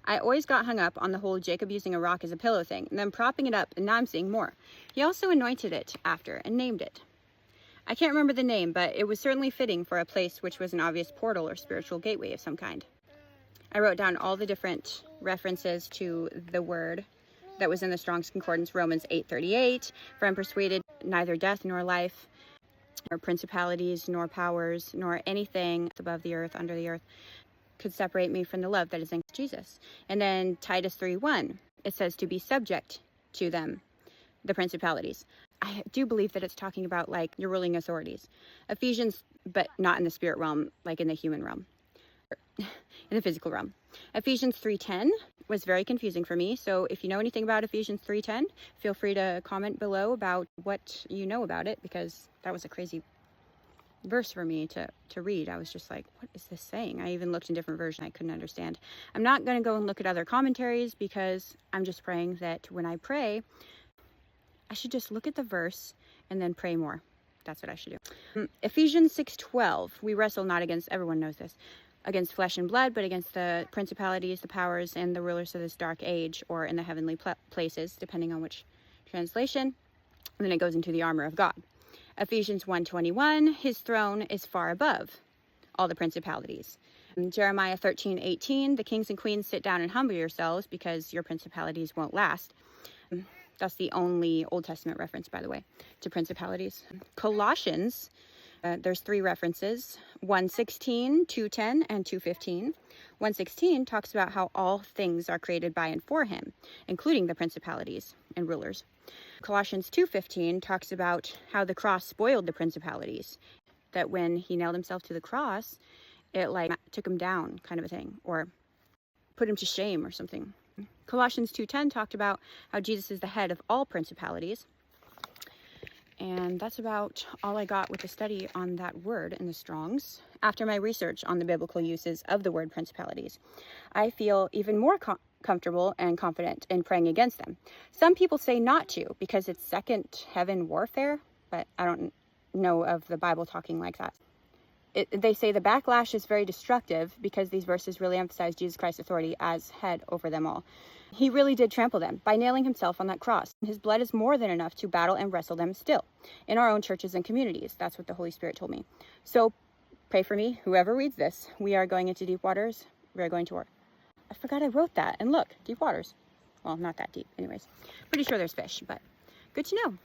I always got hung up on the whole Jacob using a rock as a pillow thing, and then propping it up, and now I'm seeing more. He also anointed it after and named it. I can't remember the name, but it was certainly fitting for a place which was an obvious portal or spiritual gateway of some kind. I wrote down all the different references to the word that was in the Strong's Concordance, Romans 8:38, for I'm persuaded neither death nor life, nor principalities, nor powers, nor anything above the earth, under the earth, could separate me from the love that is in Jesus. And then Titus 3:1, it says to be subject to them, the principalities. I do believe that it's talking about like your ruling authorities. Ephesians, but not in the spirit realm, like in the human realm, in the physical realm. Ephesians 3:10 was very confusing for me. So if you know anything about Ephesians 3:10, feel free to comment below about what you know about it, because that was a crazy verse for me to read. I was just like, what is this saying? I even looked in different versions. I couldn't understand. I'm not going to go and look at other commentaries, because I'm just praying that when I pray, I should just look at the verse and then pray more. That's what I should do. Ephesians 6:12, we wrestle not against, everyone knows this, against flesh and blood, but against the principalities, the powers, and the rulers of this dark age, or in the heavenly places, depending on which translation. And then it goes into the armor of God. Ephesians 1:21, his throne is far above all the principalities. Jeremiah 13:18, the kings and queens sit down and humble yourselves, because your principalities won't last. That's the only Old Testament reference, by the way, to principalities. Colossians, there's 3 references, 1:16, 2:10, and 2:15. 1:16 talks about how all things are created by and for him, including the principalities and rulers. Colossians 2:15 talks about how the cross spoiled the principalities, that when he nailed himself to the cross, it like took him down, kind of a thing, or put him to shame or something. Colossians 2:10 talked about how Jesus is the head of all principalities. And that's about all I got with the study on that word in the Strong's. After my research on the biblical uses of the word principalities, I feel even more comfortable and confident in praying against them. Some people say not to, because it's second heaven warfare, but I don't know of the Bible talking like that. They say the backlash is very destructive, because these verses really emphasize Jesus Christ's authority as head over them all. He really did trample them by nailing himself on that cross. His blood is more than enough to battle and wrestle them still in our own churches and communities. That's what the Holy Spirit told me. So pray for me, whoever reads this. We are going into deep waters. We are going to war. I forgot I wrote that. And look, deep waters. Well, not that deep. Anyways, pretty sure there's fish, but good to know.